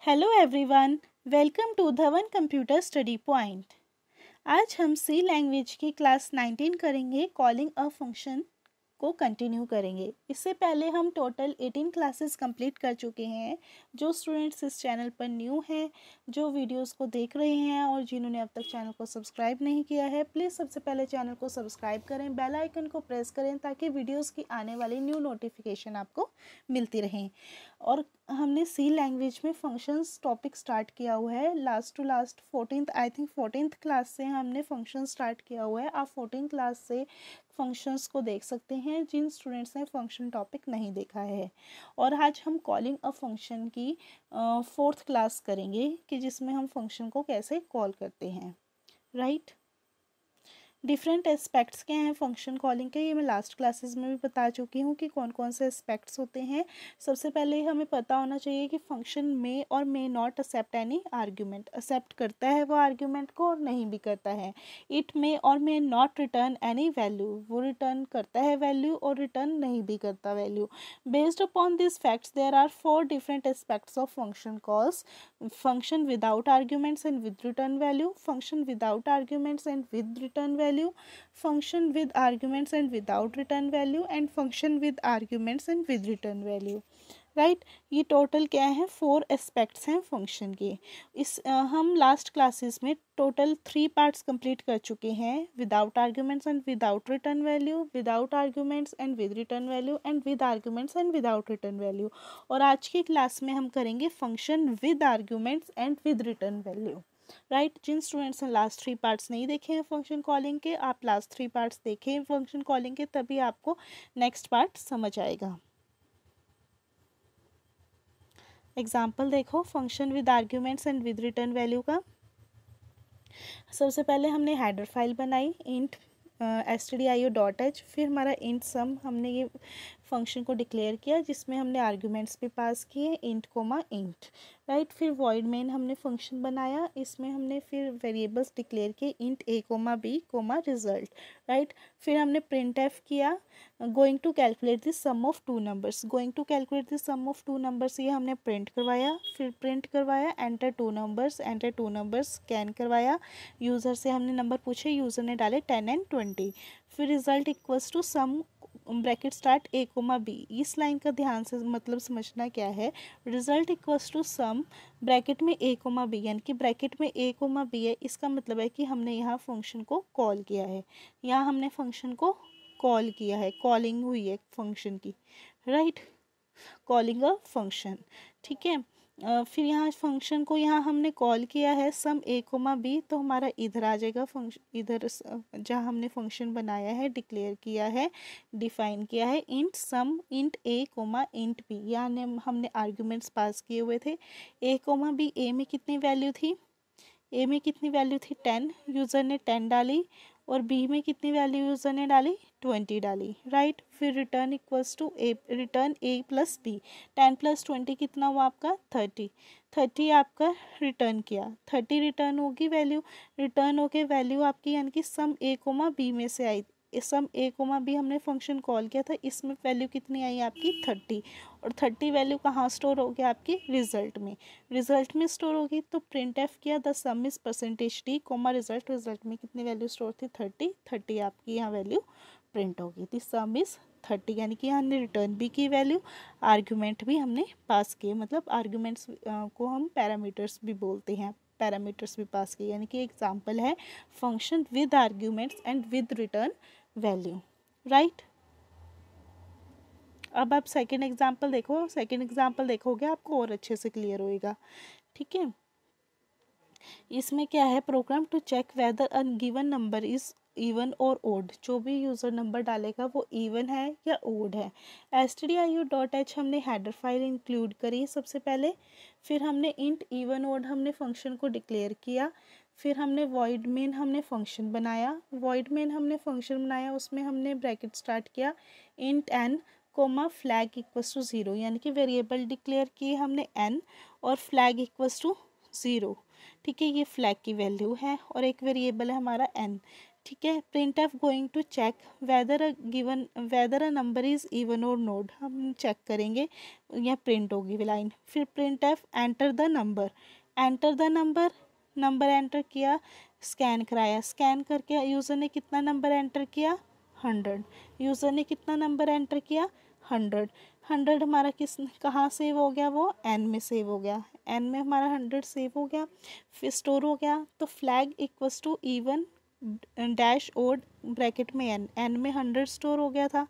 Hello everyone, welcome to Dhawan computer study point. आज हम C language की क्लास 19 करेंगे। कॉलिंग अ फंक्शन को कंटिन्यू करेंगे। इससे पहले हम टोटल 18 क्लासेस कंप्लीट कर चुके हैं। जो स्टूडेंट्स इस चैनल पर न्यू हैं, जो वीडियोस को देख रहे हैं और जिन्होंने अब तक चैनल को सब्सक्राइब नहीं किया है, प्लीज़ सबसे पहले चैनल को सब्सक्राइब करें, बेल आइकन को प्रेस करें ताकि वीडियोस की आने वाली न्यू नोटिफिकेशन आपको मिलती रहें। और हमने सी लैंग्वेज में फंक्शंस टॉपिक स्टार्ट किया हुआ है। Last to last 14th class से हमने फंक्शन स्टार्ट किया हुआ है। आप 14th क्लास से फंक्शंस को देख सकते हैं जिन स्टूडेंट्स ने फंक्शन टॉपिक नहीं देखा है। और आज हम कॉलिंग अ फंक्शन की 4th क्लास करेंगे कि जिसमें हम फंक्शन को कैसे कॉल करते हैं। राइट। डिफरेंट एस्पेक्ट्स क्या हैं फंक्शन कॉलिंग के, ये मैं लास्ट क्लासेस में भी बता चुकी हूँ कि कौन कौन से एस्पेक्ट्स होते हैं। सबसे पहले हमें पता होना चाहिए कि function may or may not accept any argument. Accept करता है वो आर्ग्यूमेंट को और नहीं भी करता है। It may or may not return any value, वो रिटर्न करता है वैल्यू और रिटर्न नहीं भी करता value. Based upon this facts there are 4 different aspects of function calls: function without arguments and with return value, function without arguments and with return value, function with arguments and without return value, and function with arguments and with return value. Right ये total क्या है, 4 aspects हैं function के। हम last classes में total 3 parts complete कर चुके हैं: without arguments and without return value, without arguments and with return value, and with arguments and without return value. और आज की क्लास में हम करेंगे function with arguments and with return value. Right. जिन स्टूडेंट्स ने लास्ट 3 पार्ट्स नहीं देखे हैं फंक्शन कॉलिंग के, आप लास्ट 3 पार्ट्स देखें फंक्शन कॉलिंग के, तभी आपको नेक्स्ट पार्ट समझ आएगा। एग्जाम्पल देखो function with arguments and with return value का। सबसे पहले हमने हेडर फाइल बनाई इंट stdio.h। फिर हमारा इंट सम, हमने ये फंक्शन को डिक्लेयर किया जिसमें हमने आर्ग्यूमेंट्स भी पास किए इंट कोमा इंट। राइट। फिर वॉइड मेन हमने फंक्शन बनाया, इसमें हमने फिर वेरिएबल्स डिक्लेयर किए int a comma b comma result. Right. फिर हमने प्रिंट एफ किया going to calculate the sum of 2 numbers. Going to calculate the sum of 2 numbers ये हमने प्रिंट करवाया। फिर प्रिंट करवाया enter 2 numbers, enter 2 numbers scan करवाया। यूज़र से हमने नंबर पूछे, यूज़र ने डाले 10 एंड 20। फिर result equals to sum bracket start a comma b। इस लाइन का ध्यान से मतलब समझना क्या है, result equals to sum bracket में a कोमा b, यानी कि ब्रैकेट में a कोमा b है। इसका मतलब है कि हमने यहाँ फंक्शन को कॉल किया है, यहाँ हमने फंक्शन को कॉल किया है, कॉलिंग हुई है फंक्शन की। राइट। Calling a function. ठीक है। फिर यहाँ फंक्शन को यहाँ हमने कॉल किया है सम a कोमा b, तो हमारा इधर आ जाएगा फंक्शन, इधर जहाँ हमने फंक्शन बनाया है, डिक्लेयर किया है, डिफाइन किया है int sum int a comma int b। यहाँ हमने आर्ग्यूमेंट्स पास किए हुए थे। a कोमा b, a में कितनी वैल्यू थी, a में कितनी वैल्यू थी 10, यूज़र ने 10 डाली, और b में कितनी वैल्यू यूज़र ने डाली 20 डाली। राइट। फिर return equals to a, return a plus b। 10 plus 20 कितना हुआ आपका 30। 30 आपका रिटर्न किया, 30 रिटर्न होगी वैल्यू, रिटर्न होके वैल्यू आपकी यानी कि सम a कोमा b में से आई। सम a कोमा b हमने फंक्शन कॉल किया था, इसमें वैल्यू कितनी आई आपकी 30। और 30 वैल्यू कहाँ स्टोर हो गया आपकी रिजल्ट में, रिजल्ट में स्टोर होगी। तो प्रिंट एफ किया the some is percentage D coma result, result में कितनी वैल्यू स्टोर थी 30 आपकी यहाँ वैल्यू प्रिंट होगी थी, सम इज 30। यानी कि हमने रिटर्न भी की वैल्यू, आर्ग्यूमेंट भी हमने पास किए, मतलब आर्ग्यूमेंट्स को हम पैरामीटर्स भी बोलते हैं, पैरामीटर्स भी पास किए। यानी कि एग्जाम्पल है function with arguments and with return value. Right. अब आप सेकेंड एग्जाम्पल देखो, सेकेंड एग्जाम्पल देखोगे आपको और अच्छे से क्लियर होएगा। ठीक है। इसमें क्या है, program to check whether a given number is even or odd. जो भी यूज़र नंबर डालेगा वो इवन है या ओड है। stdio.h हमने हेडर फाइल इंक्लूड करी सबसे पहले। फिर हमने इंट इवन ओड हमने फंक्शन को डिक्लेयर किया। फिर हमने वॉइड मेन हमने फंक्शन बनाया, वॉइड मेन हमने फंक्शन बनाया, उसमें हमने ब्रैकेट स्टार्ट किया int n comma flag equals to 0, यानी कि वेरिएबल डिक्लेयर किए हमने n और फ्लैग इक्वल्स टू 0। ठीक है, ये फ्लैग की वैल्यू है और एक वेरिएबल है हमारा n। ठीक है। Print f going to check whether a number is even or not, हम चेक करेंगे या प्रिंट होगी लाइन। फिर print f enter the number, enter the number, number enter किया, स्कैन कराया, स्कैन करके यूज़र ने कितना नंबर एंटर किया 100, यूज़र ने कितना नंबर एंटर किया 100, 100 हमारा किस कहाँ सेव हो गया, वो एन में सेव हो गया, एन में हमारा 100 सेव हो गया, फिर स्टोर हो गया। तो flag equals to even dash odd bracket में एन, एन में 100 स्टोर हो गया था।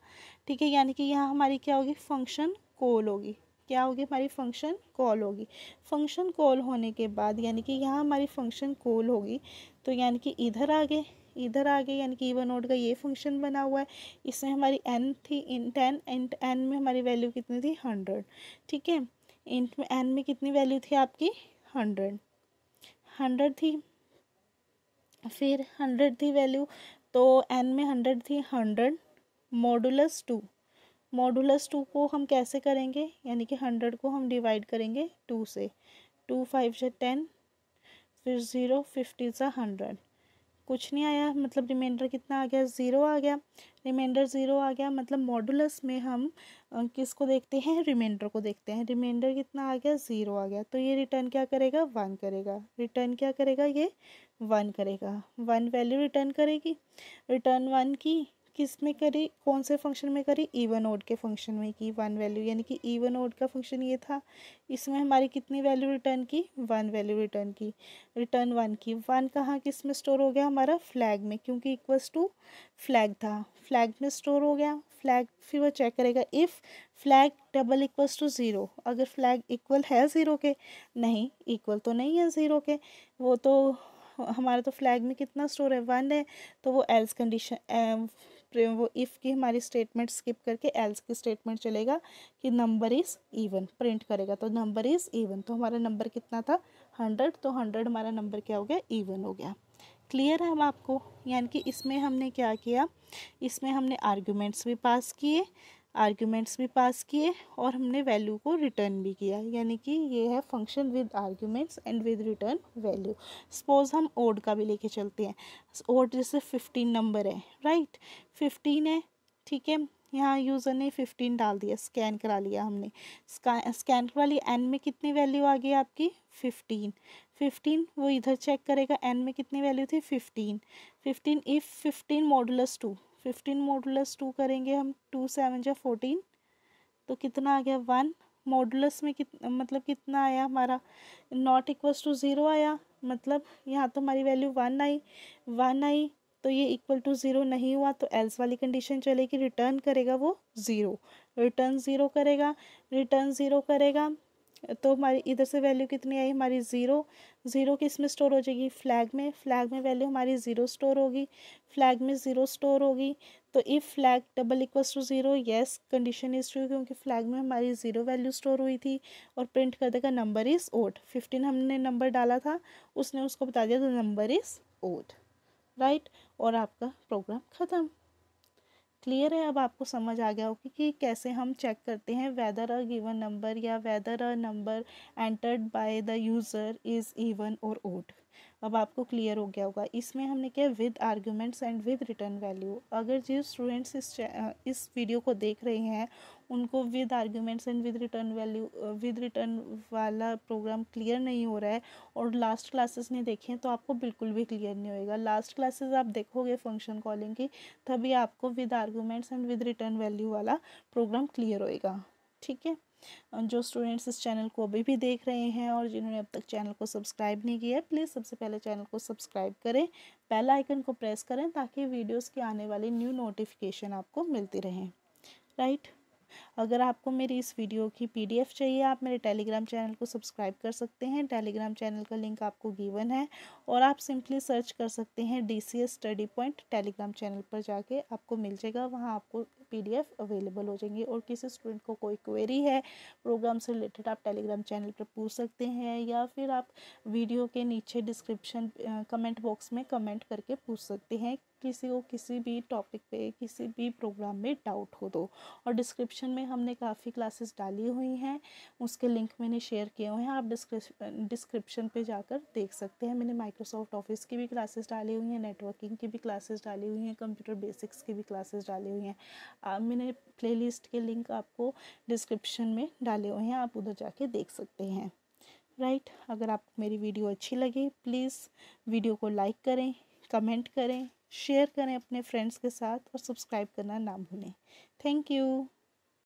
ठीक है, यानी कि यहाँ हमारी क्या होगी, फंक्शन कॉल होगी, क्या होगी हमारी फंक्शन कॉल होगी। फंक्शन कॉल होने के बाद यानी कि यहाँ हमारी फंक्शन कॉल होगी, तो यानी कि इधर आगे, इधर आगे यानी कि इवन ओड का ये फंक्शन बना हुआ है, इसमें हमारी एन थी इंट एन, इंट एन में हमारी वैल्यू कितनी थी 100। ठीक है, इंट में एन में कितनी वैल्यू थी आपकी 100, 100 थी, फिर 100 थी वैल्यू, तो एन में 100 थी, 100 मॉडुलस 2, मॉडुलस 2 को हम कैसे करेंगे, यानी कि 100 को हम डिवाइड करेंगे 2 से, 2 5 से 10, फिर 0 50 सा 100, कुछ नहीं आया, मतलब रिमाइंडर कितना आ गया, ज़ीरो आ गया, रिमाइंडर ज़ीरो आ गया। मतलब मॉडुलस में हम किसको देखते हैं, रिमाइंडर को देखते हैं, रिमाइंडर कितना आ गया, ज़ीरो आ गया, तो ये रिटर्न क्या करेगा, 1 करेगा, रिटर्न क्या करेगा, ये 1 करेगा, 1 वैल्यू रिटर्न करेगी। रिटर्न 1 की किस में करी, कौन से फंक्शन में करी, इवन ओड के फंक्शन में की 1 वैल्यू, यानी कि इवन ओड का फंक्शन ये था, इसमें हमारी कितनी वैल्यू रिटर्न की, 1 वैल्यू रिटर्न की, रिटर्न 1 की। 1 कहाँ किस में स्टोर हो गया, हमारा फ्लैग में, क्योंकि इक्वल्स टू फ्लैग था, फ्लैग में स्टोर हो गया। फ्लैग फिर वो चेक करेगा if flag double equals to zero, अगर फ्लैग इक्वल है ज़ीरो के, नहीं इक्वल तो नहीं है ज़ीरो के, वो तो हमारा तो फ्लैग में कितना स्टोर है 1 है, तो वो एल्स कंडीशन, वो इफ़ की हमारी स्टेटमेंट स्किप करके एल्स की स्टेटमेंट चलेगा कि नंबर इज़ इवन, प्रिंट करेगा, तो नंबर इज़ इवन, तो हमारा नंबर कितना था 100, तो 100 हमारा नंबर क्या हो गया, इवन हो गया। क्लियर है हम आपको, यानी कि इसमें हमने क्या किया, इसमें हमने आर्ग्यूमेंट्स भी पास किए, आर्ग्यूमेंट्स भी पास किए और हमने वैल्यू को रिटर्न भी किया, यानी कि ये है function with arguments and with return value. Suppose हम ओड का भी लेके चलते हैं, ओड जैसे 15 नंबर है, राइट 15 है, ठीक है, यहाँ यूज़र ने 15 डाल दिया, स्कैन करा लिया हमने, स्कैन करा लिया, एन में कितनी वैल्यू आ गई आपकी 15, 15 वो इधर चेक करेगा, एन में कितनी वैल्यू थी 15, 15 इफ़ 15 मॉडुलस 2, 15 मॉडुलस 2 करेंगे हम, 2 7 जा 14, तो कितना आ गया 1, मॉडुलस में मतलब कितना आया हमारा, नॉट इक्वल्स टू ज़ीरो आया, मतलब यहाँ तो हमारी वैल्यू 1 आई, 1 आई, तो ये इक्वल टू ज़ीरो नहीं हुआ, तो एल्स वाली कंडीशन चलेगी, रिटर्न करेगा वो ज़ीरो, रिटर्न ज़ीरो करेगा, रिटर्न ज़ीरो करेगा, तो हमारी इधर से वैल्यू कितनी आई हमारी ज़ीरो, ज़ीरो किस में स्टोर हो जाएगी, फ्लैग में, फ्लैग में वैल्यू हमारी ज़ीरो स्टोर होगी, फ्लैग में ज़ीरो स्टोर होगी, तो if flag double equals to zero, yes condition is true, क्योंकि फ्लैग में हमारी ज़ीरो वैल्यू स्टोर हुई थी, और प्रिंट कर देगा नंबर इज़ ओड, 15 हमने नंबर डाला था, उसने उसको बता दिया तो नंबर इज़ ओड, राइट, और आपका प्रोग्राम ख़त्म। क्लियर है, अब आपको समझ आ गया होगा कि कैसे हम चेक करते हैं वेदर अ गिवन नंबर या weather a number entered by the user is even or odd. अब आपको क्लियर हो गया होगा। इसमें हमने क्या with arguments and with return value, अगर जो स्टूडेंट्स इस वीडियो को देख रहे हैं उनको with arguments and with return value, with return वाला प्रोग्राम क्लियर नहीं हो रहा है और लास्ट क्लासेस नहीं देखें तो आपको बिल्कुल भी क्लियर नहीं होएगा। लास्ट क्लासेस आप देखोगे फंक्शन कॉलिंग की, तभी आपको with arguments and with return value वाला प्रोग्राम क्लियर होएगा। ठीक है, जो स्टूडेंट्स इस चैनल को अभी भी देख रहे हैं और जिन्होंने अब तक चैनल को सब्सक्राइब नहीं किया है, प्लीज़ सबसे पहले चैनल को सब्सक्राइब करें, बेल आइकन को प्रेस करें ताकि वीडियोस की आने वाली न्यू नोटिफिकेशन आपको मिलती रहें, राइट। अगर आपको मेरी इस वीडियो की पीडीएफ चाहिए, आप मेरे टेलीग्राम चैनल को सब्सक्राइब कर सकते हैं, टेलीग्राम चैनल का लिंक आपको गिवन है, और आप सिंपली सर्च कर सकते हैं DCS study point, Telegram channel पर जाके आपको मिल जाएगा, वहाँ आपको पीडीएफ अवेलेबल हो जाएंगे। और किसी स्टूडेंट को कोई क्वेरी है प्रोग्राम से रिलेटेड, आप टेलीग्राम चैनल पर पूछ सकते हैं, या फिर आप वीडियो के नीचे डिस्क्रिप्शन कमेंट बॉक्स में कमेंट करके पूछ सकते हैं, किसी को किसी भी टॉपिक पे किसी भी प्रोग्राम में डाउट हो तो। और डिस्क्रिप्शन में में हमने काफ़ी क्लासेस डाली हुई हैं, उसके लिंक मैंने शेयर किए हुए हैं, आप डिस्क्रिप्शन पे जाकर देख सकते हैं। मैंने माइक्रोसॉफ्ट ऑफिस की भी क्लासेस डाली हुई हैं, नेटवर्किंग की भी क्लासेस डाली हुई हैं, कंप्यूटर बेसिक्स की भी क्लासेस डाली हुई हैं। मैंने प्लेलिस्ट के लिंक आपको डिस्क्रिप्शन में डाले हुए हैं, आप उधर जाके देख सकते हैं। राइट, अगर आपको मेरी वीडियो अच्छी लगे प्लीज़ वीडियो को लाइक करें, कमेंट करें, शेयर करें अपने फ्रेंड्स के साथ और सब्सक्राइब करना ना भूलें। Thank you.